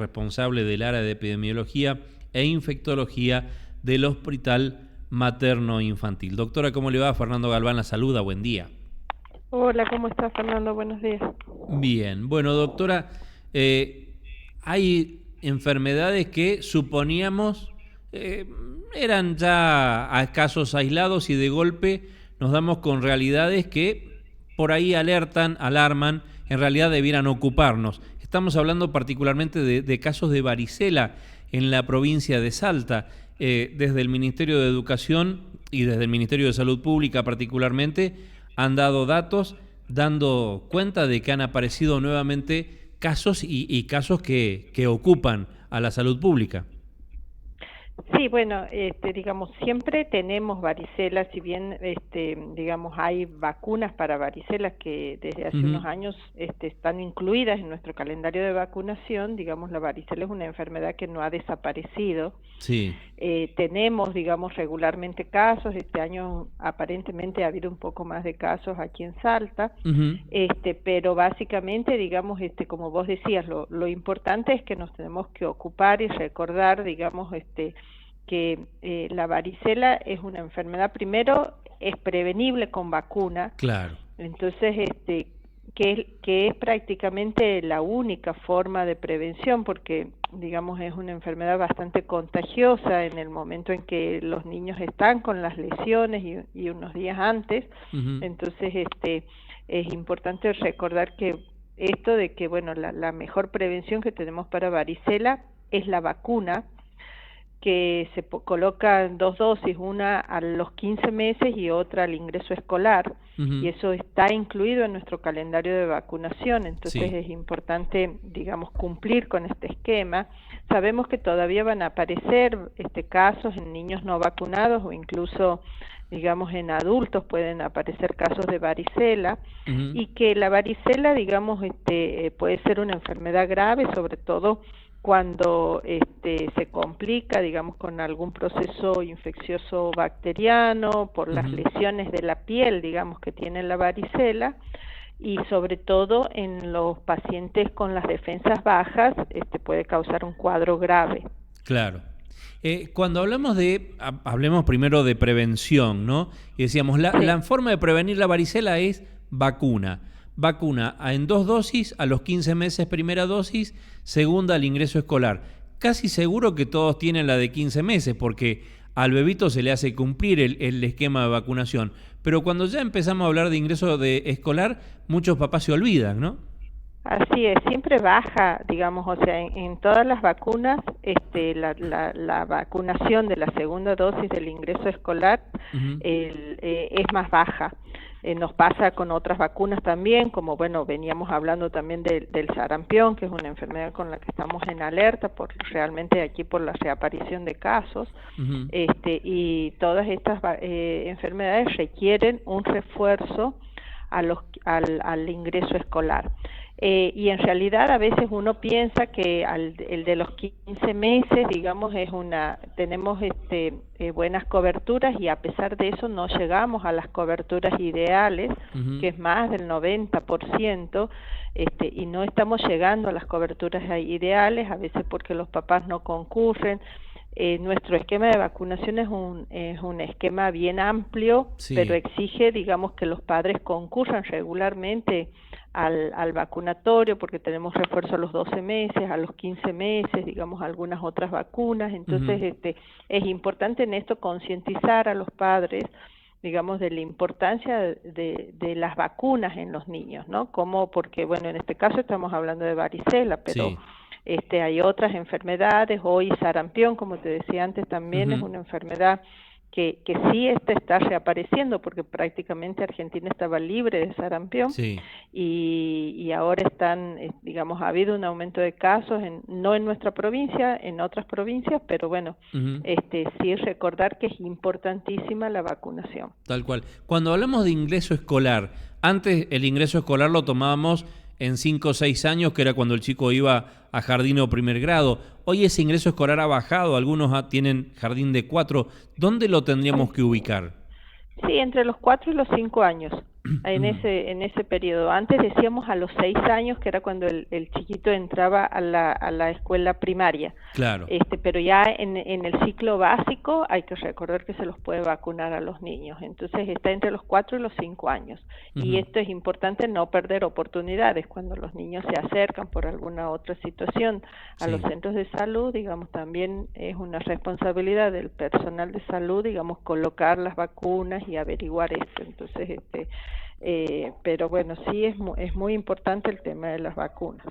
responsable del área de epidemiología e infectología del Hospital Materno Infantil. Doctora, ¿cómo le va? Fernando Galván la saluda, buen día. Hola, ¿cómo estás, Fernando? Buenos días. Bien, bueno, doctora, hay enfermedades que suponíamos eran ya a casos aislados y de golpe nos damos con realidades que por ahí alarman, en realidad debieran ocuparnos. Estamos hablando particularmente de casos de varicela en la provincia de Salta. Desde el Ministerio de Educación y desde el Ministerio de Salud Pública particularmente han dado datos dando cuenta de que han aparecido nuevamente casos y casos que ocupan a la salud pública. Sí, bueno, digamos, siempre tenemos varicela, si bien, digamos, hay vacunas para varicela que desde hace unos años están incluidas en nuestro calendario de vacunación. Digamos, la varicela es una enfermedad que no ha desaparecido. Sí. Tenemos, digamos, regularmente casos. Este año aparentemente ha habido un poco más de casos aquí en Salta, pero básicamente, digamos, como vos decías, lo importante es que nos tenemos que ocupar y recordar, digamos, que la varicela es una enfermedad, primero, es prevenible con vacuna. Claro. Entonces, que es prácticamente la única forma de prevención, porque, digamos, es una enfermedad bastante contagiosa en el momento en que los niños están con las lesiones y unos días antes. Entonces, es importante recordar que esto de que, bueno, la mejor prevención que tenemos para varicela es la vacuna, que se coloca en 2 dosis, una a los 15 meses y otra al ingreso escolar, y eso está incluido en nuestro calendario de vacunación. Entonces sí, es importante, digamos, cumplir con este esquema. Sabemos que todavía van a aparecer casos en niños no vacunados o incluso, digamos, en adultos pueden aparecer casos de varicela, y que la varicela, digamos, puede ser una enfermedad grave, sobre todo cuando se complica, digamos, con algún proceso infeccioso bacteriano, por las lesiones de la piel, digamos, que tiene la varicela, y sobre todo en los pacientes con las defensas bajas, puede causar un cuadro grave. Claro. Cuando hablemos primero de prevención, ¿no? Y decíamos, la forma de prevenir la varicela es vacuna. Vacuna en 2 dosis, a los 15 meses primera dosis, segunda al ingreso escolar. Casi seguro que todos tienen la de 15 meses porque al bebito se le hace cumplir el esquema de vacunación. Pero cuando ya empezamos a hablar de ingreso de escolar, muchos papás se olvidan, ¿no? Así es, siempre baja, digamos, o sea, en todas las vacunas, la vacunación de la segunda dosis del ingreso escolar es más baja. Nos pasa con otras vacunas también, como, bueno, veníamos hablando también del sarampión, que es una enfermedad con la que estamos en alerta, realmente aquí por la reaparición de casos, y todas estas enfermedades requieren un refuerzo al ingreso escolar. Y en realidad a veces uno piensa que el de los 15 meses, digamos, tenemos buenas coberturas, y a pesar de eso no llegamos a las coberturas ideales, que es más del 90%, y no estamos llegando a las coberturas ideales, a veces porque los papás no concurren. Nuestro esquema de vacunación es un esquema bien amplio, pero exige, digamos, que los padres concurran regularmente al vacunatorio, porque tenemos refuerzo a los 12 meses, a los 15 meses, digamos, algunas otras vacunas. Entonces, es importante en esto concientizar a los padres, digamos, de la importancia de las vacunas en los niños, ¿no? Porque, bueno, en este caso estamos hablando de varicela, pero hay otras enfermedades. Hoy sarampión, como te decía antes, también es una enfermedad que sí está reapareciendo, porque prácticamente Argentina estaba libre de sarampión, y ahora digamos, ha habido un aumento de casos, no en nuestra provincia, en otras provincias, pero bueno, sí recordar que es importantísima la vacunación. Tal cual. Cuando hablamos de ingreso escolar, antes el ingreso escolar lo tomábamos en 5 o 6 años, que era cuando el chico iba a jardín o primer grado. Hoy ese ingreso escolar ha bajado, algunos tienen jardín de 4. ¿Dónde lo tendríamos que ubicar? Sí, entre los 4 y los 5 años. en ese periodo. Antes decíamos a los 6 años, que era cuando el chiquito entraba a la escuela primaria. Claro. Pero ya en el ciclo básico hay que recordar que se los puede vacunar a los niños. Entonces está entre los 4 y los 5 años. Y esto es importante, no perder oportunidades cuando los niños se acercan por alguna otra situación a los centros de salud. Digamos, también es una responsabilidad del personal de salud, digamos, colocar las vacunas y averiguar esto. Entonces, pero bueno, sí es muy importante el tema de las vacunas.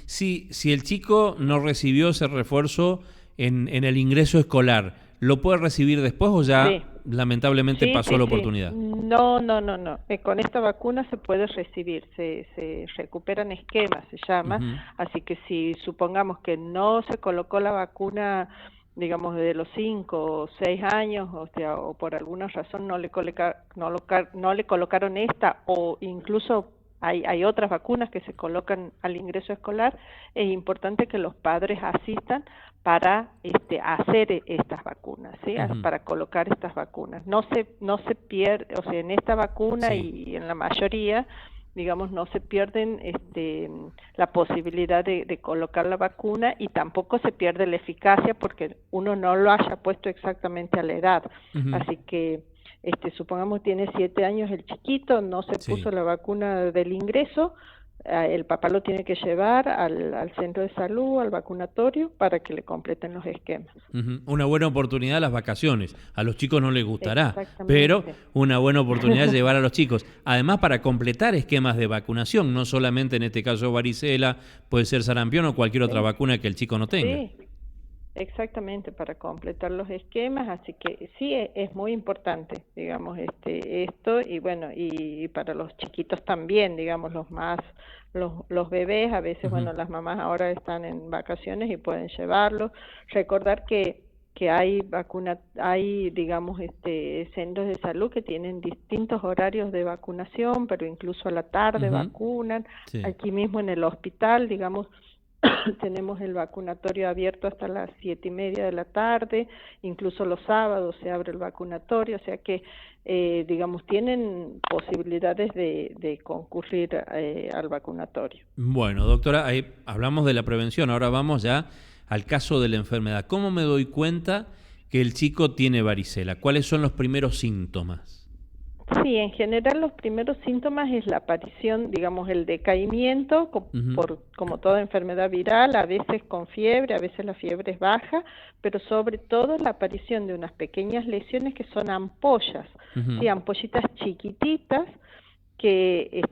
Si el chico no recibió ese refuerzo en el ingreso escolar, ¿lo puede recibir después o ya lamentablemente pasó la oportunidad? No. Con esta vacuna se puede recibir, se recuperan esquemas, se llama. Así que si supongamos que no se colocó la vacuna, digamos, de los 5 o 6 años, o por alguna razón no le colocaron esta, o incluso hay otras vacunas que se colocan al ingreso escolar, es importante que los padres asistan para hacer estas vacunas, ¿sí? Para colocar estas vacunas. No se pierde, o sea, en esta vacuna y en la mayoría, digamos, no se pierden la posibilidad de colocar la vacuna, y tampoco se pierde la eficacia porque uno no lo haya puesto exactamente a la edad. Así que supongamos tiene 7 años el chiquito, no se puso la vacuna del ingreso, el papá lo tiene que llevar al centro de salud, al vacunatorio, para que le completen los esquemas. Una buena oportunidad las vacaciones. A los chicos no les gustará, pero una buena oportunidad llevar a los chicos. Además, para completar esquemas de vacunación, no solamente en este caso varicela, puede ser sarampión o cualquier otra vacuna que el chico no tenga. Sí. Exactamente, para completar los esquemas, así que sí es muy importante, digamos, esto, y bueno, y para los chiquitos también, digamos, los bebés, a veces, bueno, las mamás ahora están en vacaciones y pueden llevarlos. Recordar que hay, digamos, centros de salud que tienen distintos horarios de vacunación, pero incluso a la tarde vacunan. Aquí mismo en el hospital, digamos, tenemos el vacunatorio abierto hasta las 7:30 de la tarde, incluso los sábados se abre el vacunatorio, o sea que, digamos, tienen posibilidades de concurrir al vacunatorio. Bueno, doctora, ahí hablamos de la prevención, ahora vamos ya al caso de la enfermedad. ¿Cómo me doy cuenta que el chico tiene varicela? ¿Cuáles son los primeros síntomas? Sí, en general los primeros síntomas es la aparición, digamos, el decaimiento, como toda enfermedad viral, a veces con fiebre, a veces la fiebre es baja, pero sobre todo la aparición de unas pequeñas lesiones que son ampollas, ¿sí? Ampollitas chiquititas que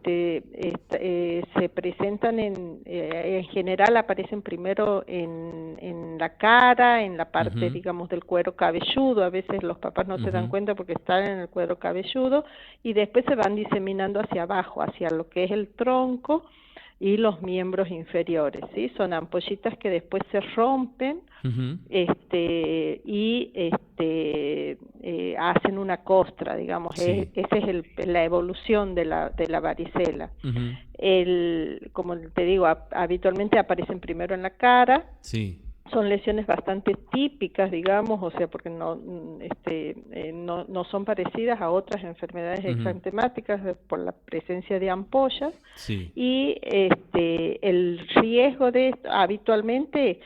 se presentan en general aparecen primero en la cara, en la parte, digamos, del cuero cabelludo. A veces los papás no se dan cuenta porque están en el cuero cabelludo, y después se van diseminando hacia abajo, hacia lo que es el tronco y los miembros inferiores, ¿sí? Son ampollitas que después se rompen y hacen una costra, digamos. Esa es la evolución de la varicela. Como te digo, habitualmente aparecen primero en la cara. Son lesiones bastante típicas, digamos, o sea, porque no son parecidas a otras enfermedades exantemáticas por la presencia de ampollas. Y el riesgo de esto, habitualmente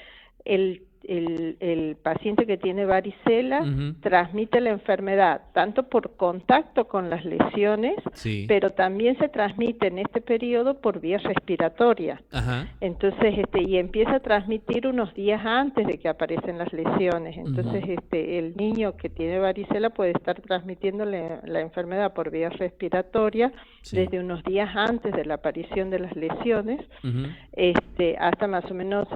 el paciente que tiene varicela transmite la enfermedad tanto por contacto con las lesiones, pero también se transmite en este periodo por vía respiratoria. Entonces, y empieza a transmitir unos días antes de que aparecen las lesiones. Entonces, el niño que tiene varicela puede estar transmitiendo la enfermedad por vía respiratoria desde unos días antes de la aparición de las lesiones, hasta más o menos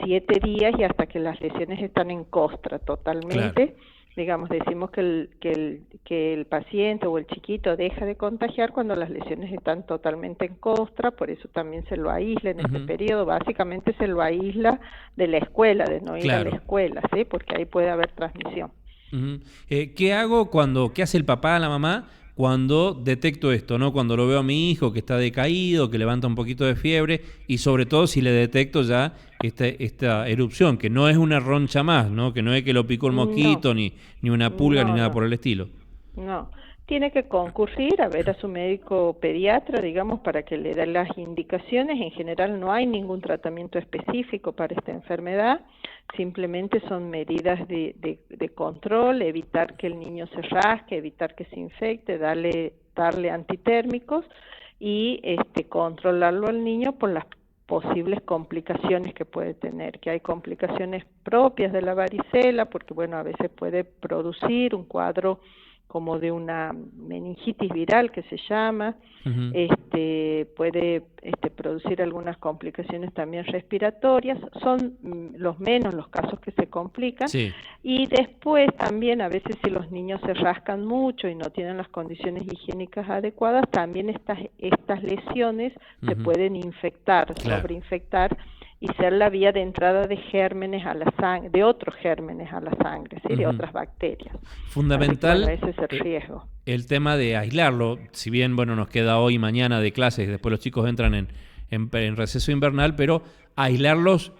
7 días, y hasta que las lesiones están en costra totalmente. Digamos, decimos que el paciente o el chiquito deja de contagiar cuando las lesiones están totalmente en costra. Por eso también se lo aísla en este periodo. Básicamente se lo aísla de la escuela, de no ir a la escuela, ¿sí? Porque ahí puede haber transmisión. ¿Qué hago qué hace el papá, la mamá, cuando detecto esto, ¿no? Cuando lo veo a mi hijo que está decaído, que levanta un poquito de fiebre, y sobre todo si le detecto ya esta erupción, que no es una roncha más, ¿no? Que no es que lo picó el mosquito, ni una pulga, ni nada por el estilo. tiene que concurrir a ver a su médico pediatra, digamos, para que le dé las indicaciones. En general no hay ningún tratamiento específico para esta enfermedad, simplemente son medidas de control, evitar que el niño se rasque, evitar que se infecte, darle antitérmicos y controlarlo al niño por las posibles complicaciones que puede tener, que hay complicaciones propias de la varicela, porque bueno, a veces puede producir un cuadro como de una meningitis viral que se llama, puede producir algunas complicaciones también respiratorias, son los menos los casos que se complican, Sí. y después también a veces si los niños se rascan mucho y no tienen las condiciones higiénicas adecuadas, también estas lesiones se pueden infectar, sobreinfectar, y ser la vía de entrada de gérmenes a la sangre, de otros gérmenes a la sangre, ¿sí? De otras bacterias. Fundamental. Así que, bueno, ese es el riesgo. El tema de aislarlo, si bien bueno nos queda hoy y mañana de clases, después los chicos entran en receso invernal, pero aislarlos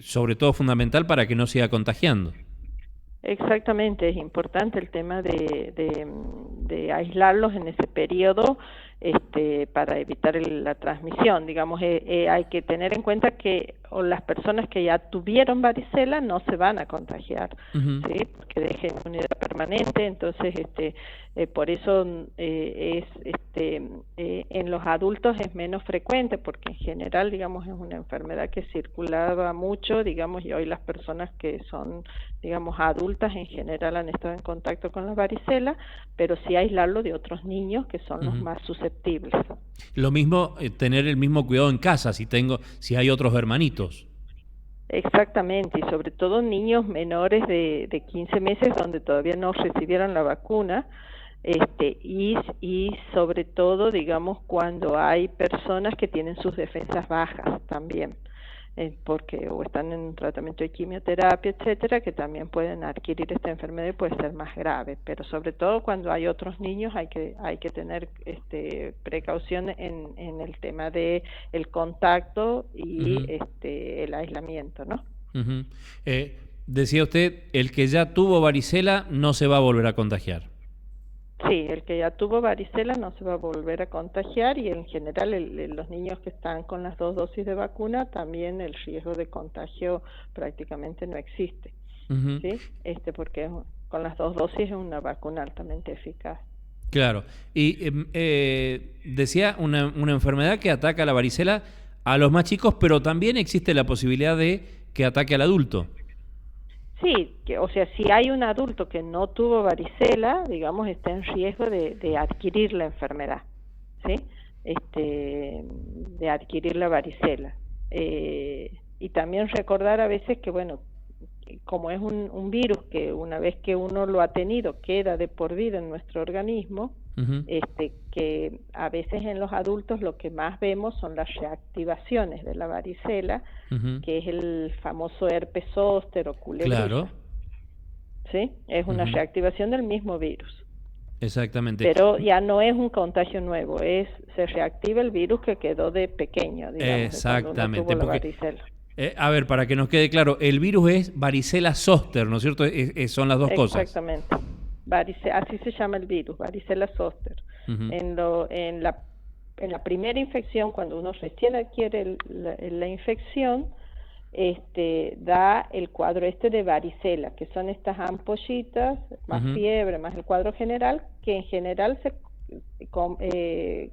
sobre todo fundamental para que no siga contagiando. Exactamente, es importante el tema de aislarlos en ese periodo para evitar la transmisión. Digamos, hay que tener en cuenta que las personas que ya tuvieron varicela no se van a contagiar, ¿sí? Porque deja inmunidad permanente, entonces por eso en los adultos es menos frecuente, porque en general, digamos, es una enfermedad que circulaba mucho, digamos, y hoy las personas que son, digamos, adultas en general han estado en contacto con la varicela, pero sí aislarlo de otros niños que son los más susceptibles. Lo mismo, tener el mismo cuidado en casa si hay otros hermanitos. Exactamente, y sobre todo niños menores de 15 meses donde todavía no recibieron la vacuna, y sobre todo, digamos, cuando hay personas que tienen sus defensas bajas también, porque o están en un tratamiento de quimioterapia, etcétera, que también pueden adquirir esta enfermedad y puede ser más grave, pero sobre todo cuando hay otros niños hay que tener precaución en el tema de el contacto y el aislamiento, ¿no? Decía usted, el que ya tuvo varicela no se va a volver a contagiar. Sí, el que ya tuvo varicela no se va a volver a contagiar, y en general los niños que están con las 2 dosis de vacuna también el riesgo de contagio prácticamente no existe, ¿sí? Porque con las 2 dosis es una vacuna altamente eficaz. Claro. Y decía una enfermedad que ataca la varicela a los más chicos, pero también existe la posibilidad de que ataque al adulto. Sí, o sea, si hay un adulto que no tuvo varicela, digamos, está en riesgo de adquirir la enfermedad, ¿sí? De adquirir la varicela. Y también recordar a veces que, bueno, como es un virus que una vez que uno lo ha tenido queda de por vida en nuestro organismo, que a veces en los adultos lo que más vemos son las reactivaciones de la varicela, que es el famoso herpes zóster o culebrilla. Claro. ¿Sí? Es una reactivación del mismo virus. Exactamente. Pero ya no es un contagio nuevo, se reactiva el virus que quedó de pequeño, digamos. Exactamente. Cuando uno tuvo la varicela. A ver, para que nos quede claro, el virus es varicela zóster, ¿no es cierto? Son las dos cosas. Exactamente. Así se llama el virus, varicela zóster. En la primera infección, cuando uno recién adquiere la infección, da el cuadro de varicela, que son estas ampollitas, más fiebre, más el cuadro general, que en general se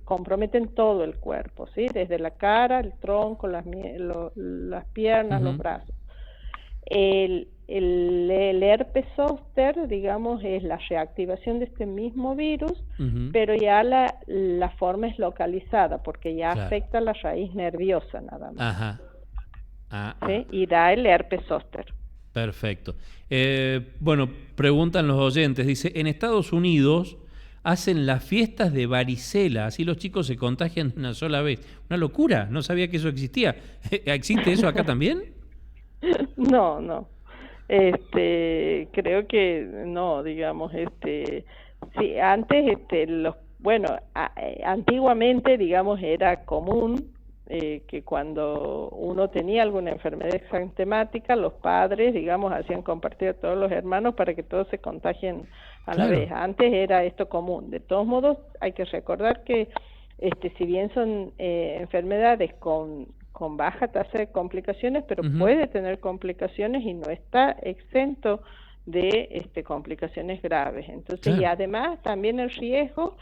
comprometen todo el cuerpo, ¿sí? Desde la cara, el tronco, las piernas, los brazos. El herpes zóster, digamos, es la reactivación de este mismo virus, pero ya la forma es localizada, porque ya afecta la raíz nerviosa nada más. ¿Sí? Y da el herpes zóster. Perfecto. Bueno, preguntan los oyentes, dice, en Estados Unidos hacen las fiestas de varicela, así los chicos se contagian una sola vez. Una locura, no sabía que eso existía. ¿Existe eso acá también? No. Creo que no, digamos, sí, antes, antiguamente, digamos, era común que cuando uno tenía alguna enfermedad exantemática, los padres, digamos, hacían compartir a todos los hermanos para que todos se contagien a la vez. Antes era esto común. De todos modos, hay que recordar que si bien son enfermedades con baja tasa de complicaciones, pero puede tener complicaciones y no está exento de complicaciones graves. Entonces, y además también el riesgo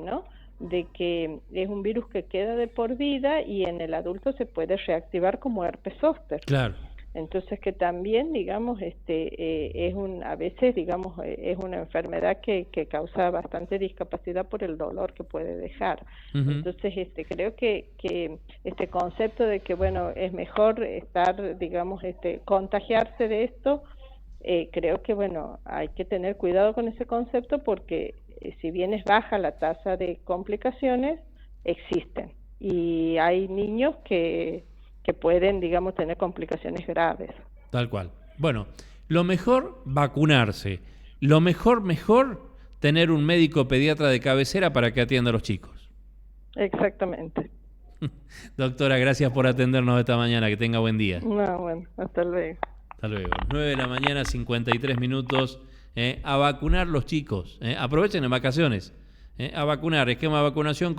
¿no? De que es un virus que queda de por vida y en el adulto se puede reactivar como herpes zóster. Claro. Entonces que también, digamos, a veces, digamos, es una enfermedad que causa bastante discapacidad por el dolor que puede dejar. Entonces, creo que este concepto de que, bueno, es mejor estar, digamos, contagiarse de esto, creo que, bueno, hay que tener cuidado con ese concepto porque si bien es baja la tasa de complicaciones, existen. Y hay niños que pueden, digamos, tener complicaciones graves. Tal cual. Bueno, lo mejor, vacunarse. Lo mejor, tener un médico pediatra de cabecera para que atienda a los chicos. Exactamente. Doctora, gracias por atendernos esta mañana. Que tenga buen día. No, bueno, hasta luego. Hasta luego. 9 de la mañana, 53 minutos. A vacunar los chicos. Aprovechen en vacaciones. A vacunar. Esquema de vacunación.